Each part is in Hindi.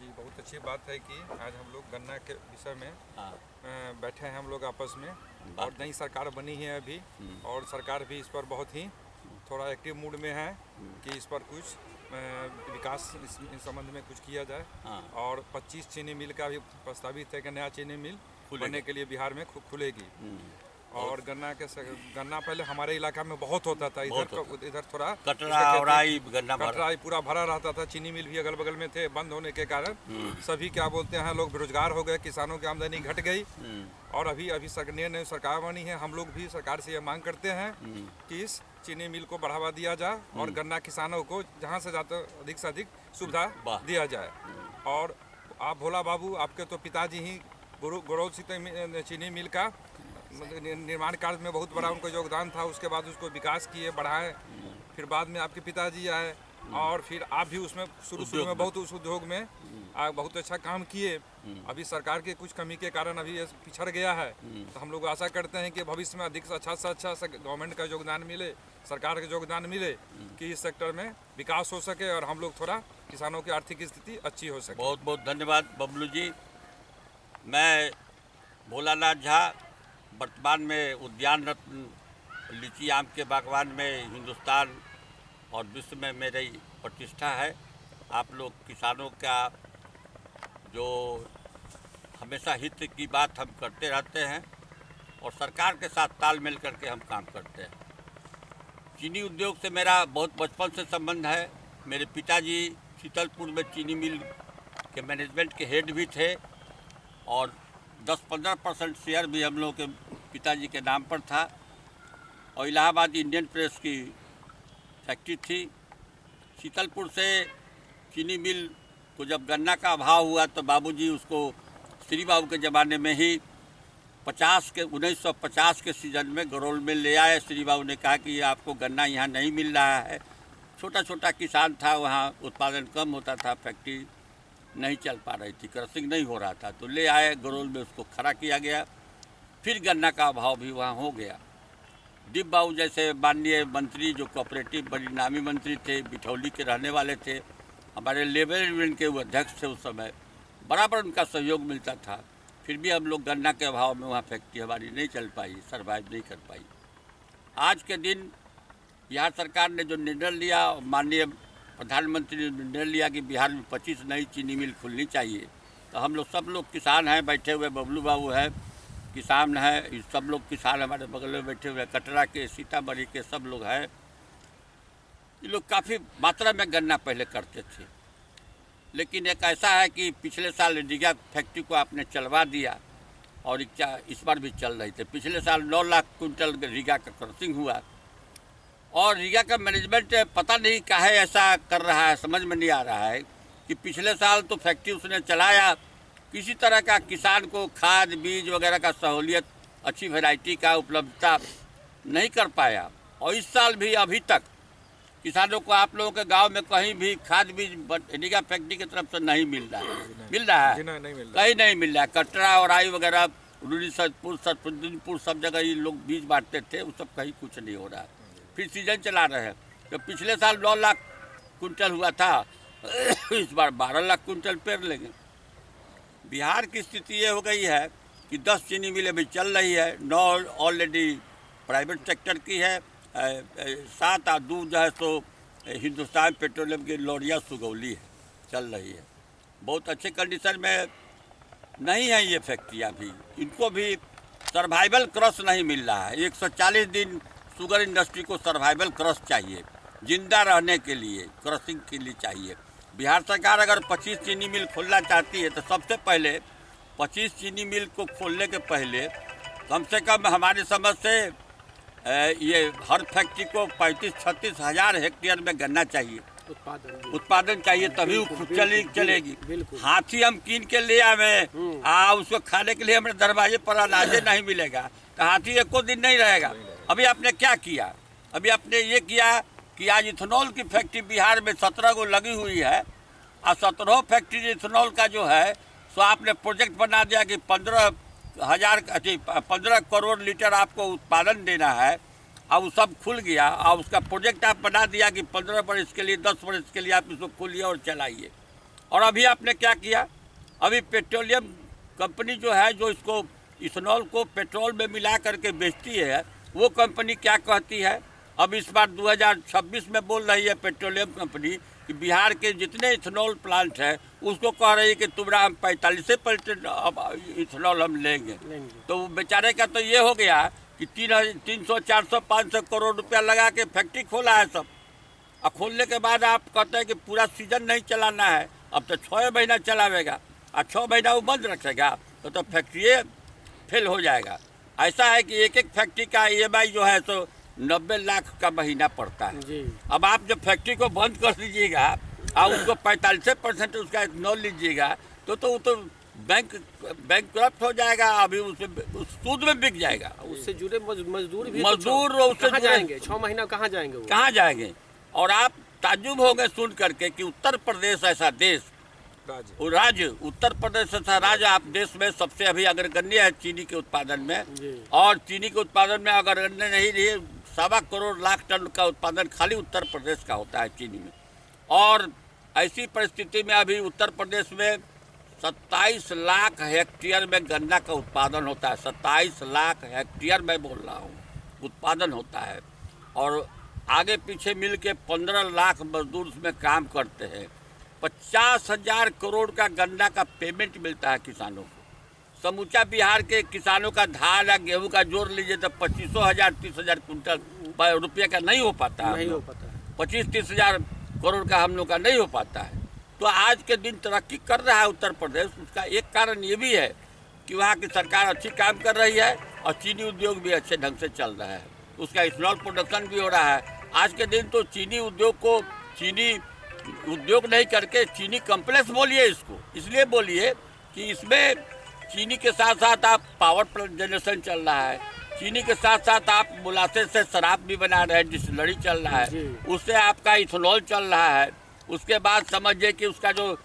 जी, बहुत अच्छी बात है कि आज हम लोग गन्ना के विषय में हाँ। बैठे हैं हम लोग आपस में। और बात नई सरकार बनी है अभी, और सरकार भी इस पर बहुत ही थोड़ा एक्टिव मूड में है कि इस पर कुछ विकास इस संबंध में कुछ किया जाए। हाँ। और 25 चीनी मिल का भी प्रस्तावित है कि नया चीनी मिल खुलेगा। बनने के लिए बिहार में खुलेगी। और गन्ना पहले हमारे इलाका में बहुत होता था, इधर थोड़ा कटरा औराई गन्ना कटरा पूरा भरा रहता था। चीनी मिल भी अगल बगल में थे, बंद होने के कारण सभी क्या बोलते हैं लोग बेरोजगार हो गए, किसानों की आमदनी घट गई। और अभी नई सरकार बनी है, हम लोग भी सरकार से ये मांग करते हैं कि इस चीनी मिल को बढ़ावा दिया जाए और गन्ना किसानों को जहाँ से ज़्यादा अधिक से अधिक सुविधा दिया जाए। और आप भोला बाबू, आपके तो पिताजी ही गुरौल चीनी मिल का निर्माण कार्य में बहुत बड़ा उनका योगदान था। उसके बाद उसको विकास किए, बढ़ाए। फिर बाद में आपके पिताजी आए और फिर आप भी उसमें शुरू में बहुत उस उद्योग में बहुत अच्छा काम किए। अभी सरकार के कुछ कमी के कारण अभी ये पिछड़ गया है। तो हम लोग आशा करते हैं कि भविष्य में अधिक से अच्छा गवर्नमेंट का योगदान मिले, सरकार का योगदान मिले कि इस सेक्टर में विकास हो सके और हम लोग थोड़ा किसानों की आर्थिक स्थिति अच्छी हो सके। बहुत बहुत धन्यवाद बबलू जी। मैं भोलानाथ झा, वर्तमान में उद्यान रत्न लीची आम के बागवान में हिंदुस्तान और विश्व में मेरी प्रतिष्ठा है। आप लोग किसानों का जो हमेशा हित की बात हम करते रहते हैं और सरकार के साथ तालमेल करके हम काम करते हैं। चीनी उद्योग से मेरा बहुत बचपन से संबंध है। मेरे पिताजी शीतलपुर में चीनी मिल के मैनेजमेंट के हेड भी थे और 10-15% शेयर भी हम लोगों के पिताजी के नाम पर था। और इलाहाबाद इंडियन प्रेस की फैक्ट्री थी। शीतलपुर से चीनी मिल को जब गन्ना का अभाव हुआ तो बाबूजी उसको श्री बाबू के ज़माने में ही 1950 के सीजन में गरोल में ले आए। श्री बाबू ने कहा कि आपको गन्ना यहाँ नहीं मिल रहा है। छोटा छोटा किसान था, वहाँ उत्पादन कम होता था, फैक्ट्री नहीं चल पा रही थी, क्रशिंग नहीं हो रहा था, तो ले आए गरोल में, उसको खड़ा किया गया। फिर गन्ना का अभाव भी वहाँ हो गया। डिप बाबू जैसे माननीय मंत्री जो कोऑपरेटिव बड़ी नामी मंत्री थे, बिठौली के रहने वाले थे, हमारे लेबर यूनियन के वो अध्यक्ष थे उस समय, बराबर उनका सहयोग मिलता था। फिर भी हम लोग गन्ना के अभाव में वहाँ फैक्ट्री हमारी नहीं चल पाई, सर्वाइव नहीं कर पाई। आज के दिन बिहार सरकार ने जो निर्णय लिया, माननीय प्रधानमंत्री ने निर्णय लिया कि बिहार में 25 नई चीनी मिल खुलनी चाहिए, तो हम लोग सब लोग किसान हैं, बैठे हुए बबलू बाबू है किसान है, सब लोग किसान हमारे बगल में बैठे हुए, कटरा के, सीतामढ़ी के सब लोग हैं। ये लोग काफ़ी मात्रा में गन्ना पहले करते थे, लेकिन एक ऐसा है कि पिछले साल रीगा फैक्ट्री को आपने चलवा दिया और इस बार भी चल रही थी। पिछले साल 9 लाख कुंटल रीगा का क्रशिंग हुआ और रीगा का मैनेजमेंट पता नहीं काहे ऐसा कर रहा है, समझ में नहीं आ रहा है कि पिछले साल तो फैक्ट्री उसने चलाया, किसी तरह का किसान को खाद बीज वगैरह का सहूलियत, अच्छी वैरायटी का उपलब्धता नहीं कर पाया। और इस साल भी अभी तक किसानों को आप लोगों के गांव में कहीं भी खाद बीज रीगा फैक्ट्री की तरफ से नहीं मिल रहा है। मिल रहा है? कहीं नहीं मिल रहा है। कटरा और आई वगैरह, रूरी सतपुर, सरफुद्दीनपुर, सब जगह ये लोग बीज बांटते थे, वो सब कहीं कुछ नहीं हो रहा है। फिर सीजन चला रहे हैं। तो पिछले साल 9 लाख कुंटल हुआ था, इस बार 12 लाख कुंटल पेड़ लेंगे। बिहार की स्थिति ये हो गई है कि 10 चीनी मिल अभी चल रही है, 9 ऑलरेडी प्राइवेट सेक्टर की है, 7 और 2 जो है तो हिंदुस्तान पेट्रोलियम की लोरिया सुगौली है, चल रही है। बहुत अच्छे कंडीशन में नहीं है ये फैक्ट्रियाँ भी, इनको भी सर्वाइवल क्रश नहीं मिल रहा है। 140 दिन शुगर इंडस्ट्री को सर्वाइवल क्रश चाहिए, जिंदा रहने के लिए, क्रशिंग के लिए चाहिए। बिहार सरकार अगर 25 चीनी मिल खोलना चाहती है तो सबसे पहले 25 चीनी मिल को खोलने के पहले कम से कम हमारी समझ से ये हर फैक्ट्री को 35-36 हज़ार हेक्टेयर में गन्ना चाहिए, उत्पादन चाहिए, तभी वो चलेगी। हाथी हम कीन के ले आवे उसको खाने के लिए हमारे दरवाजे पर अनाजे नहीं मिलेगा तो हाथी एको दिन नहीं रहेगा। अभी आपने क्या किया? अभी आपने ये किया कि आज इथेनॉल की फैक्ट्री बिहार में 17 को लगी हुई है और 17 फैक्ट्री इथेनॉल का जो है सो आपने प्रोजेक्ट बना दिया कि 15 करोड़ लीटर आपको उत्पादन देना है। अब वो सब खुल गया और उसका प्रोजेक्ट आप बना दिया कि 15 वर्ष के लिए, 10 वर्ष के लिए आप इसको खोलिए और चलाइए। और अभी आपने क्या किया, अभी पेट्रोलियम कंपनी जो है, जो इसको इथेनॉल को पेट्रोल में मिला करके बेचती है, वो कंपनी क्या कहती है, अब इस बार 2026 में बोल रही है पेट्रोलियम कंपनी कि बिहार के जितने इथेनॉल प्लांट है उसको कह रही है कि तुम्हारा हम 45% अब इथेनॉल हम लेंगे। तो बेचारे का तो ये हो गया कि 300, 400, 500 करोड़ रुपया लगा के फैक्ट्री खोला है सब, और खोलने के बाद आप कहते हैं कि पूरा सीजन नहीं चलाना है, अब तो 6 महीना चलावेगा और 6 महीना वो बंद रखेगा तो फैक्ट्री फेल हो जाएगा। ऐसा है कि एक एक फैक्ट्री का EMI जो है तो 90 लाख का महीना पड़ता है जी। अब आप जब फैक्ट्री को बंद कर दीजिएगा और उसको 45% उसका इथेनॉल लीजिएगा तो बैंक करप्ट हो जाएगा, अभी उस सूद में बिक जाएगा। उससे जुड़े मजदूर भी उससे कहाँ जाएंगे, 6 महीना कहाँ जाएंगे, कहाँ जाएंगे। और आप ताज्जुब हो गए सुन करके कि उत्तर प्रदेश ऐसा देश, राज्य उत्तर प्रदेश ऐसा राज्य आप देश में सबसे अभी अग्रगण्य है चीनी के उत्पादन में, और चीनी के उत्पादन में अग्रगण्य नहीं रही, 1.25 करोड़ लाख टन का उत्पादन खाली उत्तर प्रदेश का होता है चीनी में। और ऐसी परिस्थिति में अभी उत्तर प्रदेश में 27 लाख हेक्टेयर में गन्ना का उत्पादन होता है। 27 लाख हेक्टेयर में बोल रहा हूँ उत्पादन होता है, और आगे पीछे मिल के 15 लाख मजदूर उसमें काम करते हैं। 50,000 करोड़ का गन्ना का पेमेंट मिलता है किसानों को। समूचा बिहार के किसानों का धान या गेहूं का जोड़ लीजिए तो 25,000 30,000 कुंटल रुपये का नहीं हो पाता है, 25-30 हजार करोड़ का हम लोग का नहीं हो पाता है। तो आज के दिन तरक्की कर रहा है उत्तर प्रदेश, उसका एक कारण ये भी है कि वहाँ की सरकार अच्छी काम कर रही है और चीनी उद्योग भी अच्छे ढंग से चल रहा है, उसका इथेनॉल प्रोडक्शन भी हो रहा है। आज के दिन तो चीनी उद्योग को चीनी उद्योग नहीं करके चीनी कम्प्लेक्स बोलिए इसको, इसलिए बोलिए कि इसमें चीनी के साथ साथ आप पावर प्लांट जनरेशन चल रहा है, चीनी के साथ साथ आप मोलासेस से शराब भी बना रहे हैं, डिस्टिलरी चल रहा है, उससे आपका इथेनॉल चल रहा है। उसके बाद समझिए कि उसका जो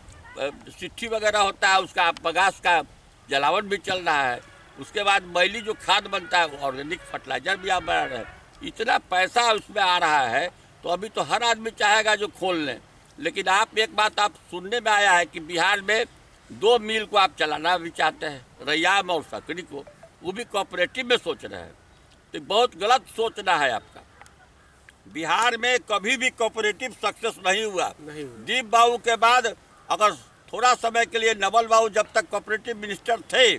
सिट्ठी वगैरह होता है उसका बगास का जलावन भी चल रहा है। उसके बाद मैली जो खाद बनता है ऑर्गेनिक फर्टिलाइजर भी आप बना रहे हैं। इतना पैसा उसमें आ रहा है तो अभी तो हर आदमी चाहेगा जो खोल लें। लेकिन आप एक बात आप सुनने में आया है कि बिहार में 2 मिल को आप चलाना भी चाहते हैं, रैयाम और सकरी को, वो भी कोऑपरेटिव में सोच रहे हैं। तो बहुत गलत सोचना है आपका। बिहार में कभी भी कोऑपरेटिव सक्सेस नहीं हुआ। दीप बाबू के बाद अगर थोड़ा समय के लिए नवल बाबू जब तक कोऑपरेटिव मिनिस्टर थे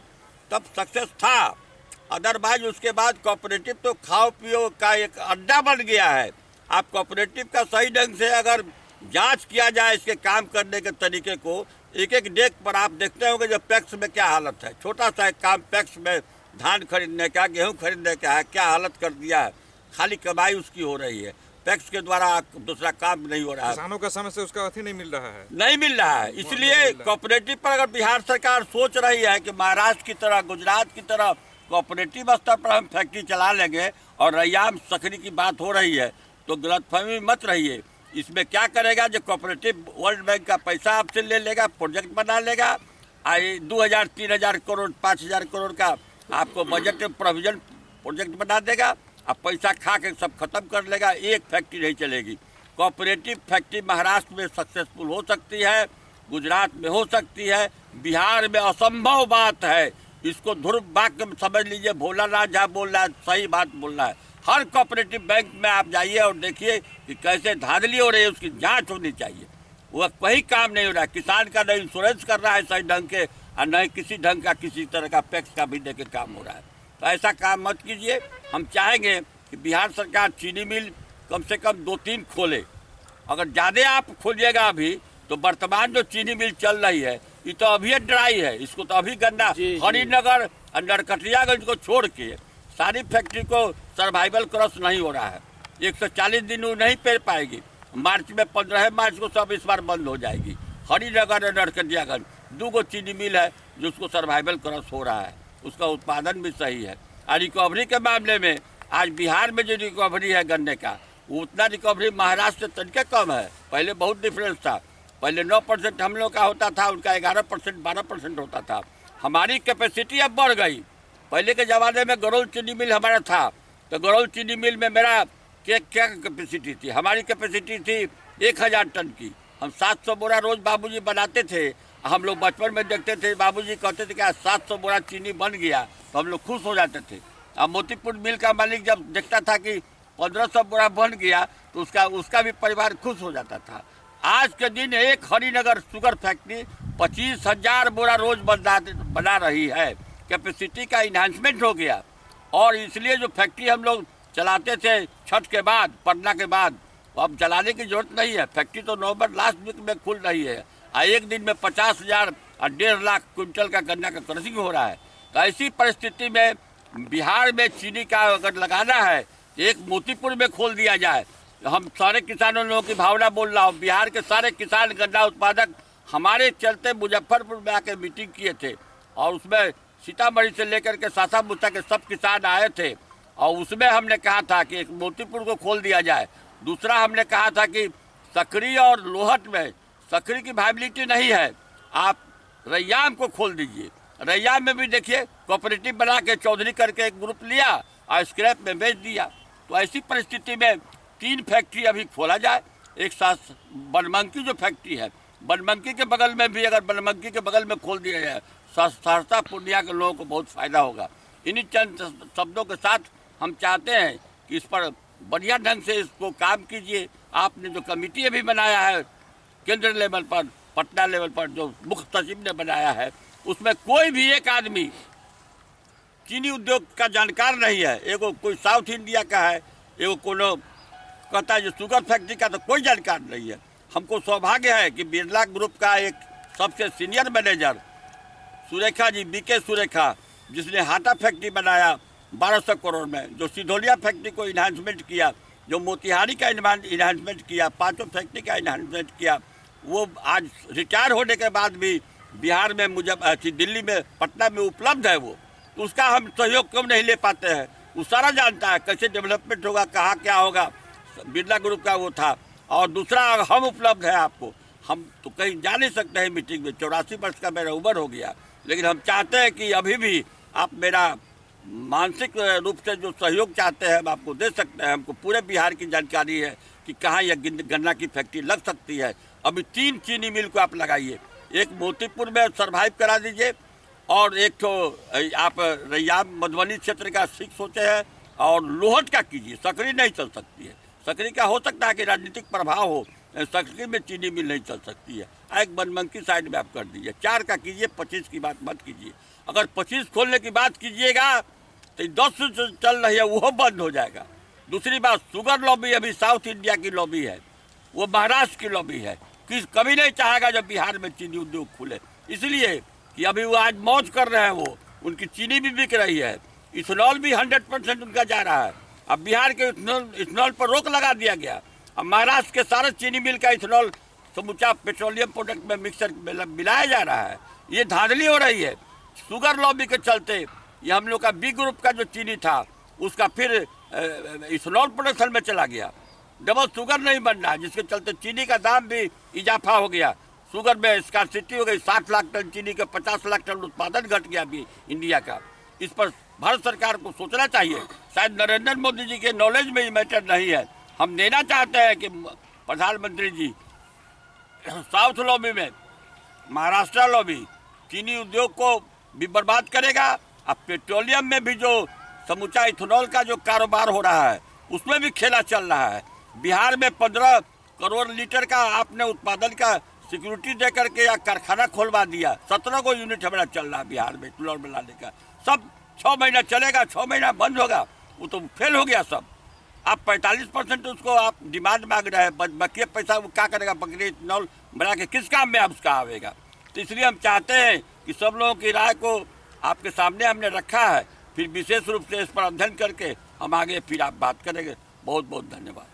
तब सक्सेस था, अदरवाइज उसके बाद कोऑपरेटिव तो खाओ पियो का एक अड्डा बन गया है। आप कोऑपरेटिव का सही ढंग से अगर जांच किया जाए इसके काम करने के तरीके को, एक एक डेस्क पर आप देखते होंगे जो पैक्स में क्या हालत है। छोटा सा एक काम पैक्स में धान खरीदने का, गेहूं खरीदने का है, क्या हालत कर दिया है। खाली कमाई उसकी हो रही है, पैक्स के द्वारा दूसरा काम नहीं हो रहा है। किसानों का समय से उसका अर्थी नहीं मिल रहा है, नहीं मिल रहा है। इसलिए कोऑपरेटिव पर अगर बिहार सरकार सोच रही है कि महाराष्ट्र की तरह, गुजरात की तरह कोऑपरेटिव स्तर पर हम फैक्ट्री चला लेंगे और रैयाम सकरी की बात हो रही है, तो गलतफहमी मत रहिए। इसमें क्या करेगा जो कोऑपरेटिव वर्ल्ड बैंक का पैसा आपसे ले लेगा, प्रोजेक्ट बना लेगा, 2,000 3,000 करोड़ 5,000 करोड़ का आपको बजट प्रोविजन प्रोजेक्ट बना देगा, अब पैसा खा के सब खत्म कर लेगा, एक फैक्ट्री नहीं चलेगी। कोऑपरेटिव फैक्ट्री महाराष्ट्र में सक्सेसफुल हो सकती है, गुजरात में हो सकती है, बिहार में असंभव बात है। इसको ध्रुव वाक्य में समझ लीजिए, भोलानाथ जहाँ बोल रहा है सही बात बोल रहा है। हर कोऑपरेटिव बैंक में आप जाइए और देखिए कि कैसे धांधली हो रही है, उसकी जांच होनी चाहिए। वह कोई काम नहीं हो रहा है, किसान का न इंश्योरेंस कर रहा है सही ढंग के और न किसी ढंग का किसी तरह का पैक्स का भी दे के काम हो रहा है। तो ऐसा काम मत कीजिए। हम चाहेंगे कि बिहार सरकार चीनी मिल कम से कम 2-3 खोले। अगर ज़्यादा आप खोलिएगा अभी तो वर्तमान जो चीनी मिल चल रही है ये तो अभी ड्राई है, इसको तो अभी गन्ना हरिनगर और नरकटियागंज को छोड़ के सारी फैक्ट्री को सर्वाइवल क्रॉस नहीं हो रहा है। 140 दिन वो नहीं पेर पाएगी। मार्च में 15 मार्च को सब इस बार बंद हो जाएगी। हरिनगर और नरकटियागंज 2 चीनी मिल है जो उसको सर्वाइवल क्रॉस हो रहा है, उसका उत्पादन भी सही है। और रिकवरी के मामले में आज बिहार में जो रिकवरी है गन्ने का, वो उतना रिकवरी महाराष्ट्र से तनिके कम है। पहले बहुत डिफरेंस था, पहले 9% हम लोग का होता था, उनका 11% 12% होता था। हमारी कैपेसिटी अब बढ़ गई। पहले के ज़माने में गरौल चीनी मिल हमारा था, तो गरौल चीनी मिल में मेरा क्या कैपेसिटी थी, हमारी कैपेसिटी थी 1,000 टन की, हम 700 बोरा रोज बाबूजी बनाते थे। हम लोग बचपन में देखते थे, बाबूजी कहते थे कि आज 700 बोरा चीनी बन गया तो हम लोग खुश हो जाते थे। अब मोतीपुर मिल का मालिक जब देखता था कि 1500 बोरा बन गया तो उसका भी परिवार खुश हो जाता था। आज के दिन एक हरिनगर शुगर फैक्ट्री 25,000 बोरा रोज बना रही है। कैपेसिटी का इन्हांसमेंट हो गया और इसलिए जो फैक्ट्री हम लोग चलाते थे छठ के बाद, पड़ना के बाद, अब चलाने की जरूरत नहीं है। फैक्ट्री तो नवंबर लास्ट वीक में खुल रही है और एक दिन में 50,000 और 1.5 लाख क्विंटल का गन्ना का क्रशिंग हो रहा है। तो ऐसी परिस्थिति में बिहार में चीनी का अगर लगाना है तो एक मोतीपुर में खोल दिया जाए। हम सारे किसानों लोगों की भावना बोल रहा हूँ। बिहार के सारे किसान गन्ना उत्पादक हमारे चलते मुजफ्फरपुर में आके मीटिंग किए थे और उसमें सीतामढ़ी से लेकर के सासा मुस्ता के सब किसान आए थे और उसमें हमने कहा था कि एक मोतीपुर को खोल दिया जाए। दूसरा हमने कहा था कि सकरी और लोहट में, सकरी की वायबिलिटी नहीं है, आप रैयाम को खोल दीजिए। रैयाम में भी देखिए कोऑपरेटिव बना के चौधरी करके एक ग्रुप लिया और स्क्रैप में बेच दिया। तो ऐसी परिस्थिति में 3 फैक्ट्री अभी खोला जाए। एक साथ बनमनकी जो फैक्ट्री है, बनमनकी के बगल में भी अगर बनमनकी के बगल में खोल दिया जाए, सहरसा पूर्णिया के लोगों को बहुत फायदा होगा। इन्हीं चंद शब्दों के साथ हम चाहते हैं कि इस पर बढ़िया ढंग से इसको काम कीजिए। आपने जो कमेटी अभी बनाया है केंद्र लेवल पर, पटना लेवल पर जो मुख्य सचिव ने बनाया है, उसमें कोई भी एक आदमी चीनी उद्योग का जानकार नहीं है। एगो कोई साउथ इंडिया का है, एगो कोनो कहता है जो शुगर फैक्ट्री का, तो कोई जानकार नहीं है। हमको सौभाग्य है कि बिरला ग्रुप का एक सबसे senior manager Surekha ji, BK Surekha, जिसने हाटा फैक्ट्री बनाया 1200 करोड़ में, जो सिधोलिया फैक्ट्री को इन्हांसमेंट किया, जो मोतिहारी का इन्हांसमेंट किया, 5 फैक्ट्री का इन्हांसमेंट किया, वो आज रिटायर होने के बाद भी बिहार में, दिल्ली में, पटना में उपलब्ध है। वो तो उसका हम सहयोग क्यों नहीं ले पाते हैं? वो सारा जानता है कैसे डेवलपमेंट होगा, कहाँ क्या होगा। बिरला ग्रुप का वो था। और दूसरा हम उपलब्ध है आपको। हम तो कहीं जा नहीं सकते हैं मीटिंग में, 84 वर्ष का मेरा उम्र हो गया, लेकिन हम चाहते हैं कि अभी भी आप मेरा मानसिक रूप से जो सहयोग चाहते हैं हम आपको दे सकते हैं। हमको पूरे बिहार की जानकारी है कि कहाँ यह गन्ना की फैक्ट्री लग सकती है। अभी 3 चीनी मिल को आप लगाइए, एक मोतीपुर में सर्वाइव करा दीजिए और एक तो आप रैयाम मधुबनी क्षेत्र का 6 सोचे हैं और लोहट का कीजिए। सकरी नहीं चल सकती है। सकरी का हो सकता है कि राजनीतिक प्रभाव हो, सकरी में चीनी मिल नहीं चल सकती है। एक बनमनकी साइड में आप कर दीजिए। 4 का कीजिए, 25 की बात मत कीजिए। अगर 25 खोलने की बात कीजिएगा तो 10 चल रही है वो बंद हो जाएगा। दूसरी बात, शुगर लॉबी अभी साउथ इंडिया की लॉबी है, वो महाराष्ट्र की लॉबी है। कभी नहीं चाहेगा जब बिहार में चीनी उद्योग खुले, इसलिए कि अभी वो आज मौज कर रहे हैं। वो उनकी चीनी भी बिक रही है, इथेनॉल भी 100% उनका जा रहा है। अब बिहार के इथेनॉल पर रोक लगा दिया गया। अब महाराष्ट्र के सारे चीनी मिल का इथेनॉल समूचा पेट्रोलियम प्रोडक्ट में मिक्सर मिलाया जा रहा है। ये धांधली हो रही है शुगर लॉबी के चलते। ये हम लोग का बी ग्रुप का जो चीनी था उसका फिर इथेनॉल प्रोडक्शन में चला गया। डबल शुगर नहीं बन रहा, जिसके चलते चीनी का दाम भी इजाफा हो गया। शुगर में स्कार्सिटी हो गई। 60 लाख टन चीनी का 50 लाख टन उत्पादन घट गया अभी इंडिया का। इस पर भारत सरकार को सोचना चाहिए। शायद नरेंद्र मोदी जी के नॉलेज में ये मैटर नहीं है। हम देना चाहते हैं कि प्रधानमंत्री जी साउथ लॉबी में, महाराष्ट्र लॉबी चीनी उद्योग को भी बर्बाद करेगा। अब पेट्रोलियम में भी जो समूचा इथेनॉल का जो कारोबार हो रहा है उसमें भी खेला चल रहा है। बिहार में 15 करोड़ लीटर का आपने उत्पादन का सिक्योरिटी दे करके या कारखाना खोलवा दिया। 17 को यूनिट हमारा चल रहा है बिहार में इथेनॉल बनाने का। सब 6 महीना चलेगा, 6 महीना बंद होगा, वो तो फेल हो गया सब। आप 45% उसको आप डिमांड मांग रहे हैं, बाकी पैसा वो क्या करेगा? बकरी इथेनॉल बना के किस काम में आप उसका आवेगा? तो इसलिए हम चाहते हैं कि सब लोगों की राय को आपके सामने हमने रखा है, फिर विशेष रूप से इस पर अध्ययन करके हम आगे फिर आप बात करेंगे। बहुत बहुत धन्यवाद।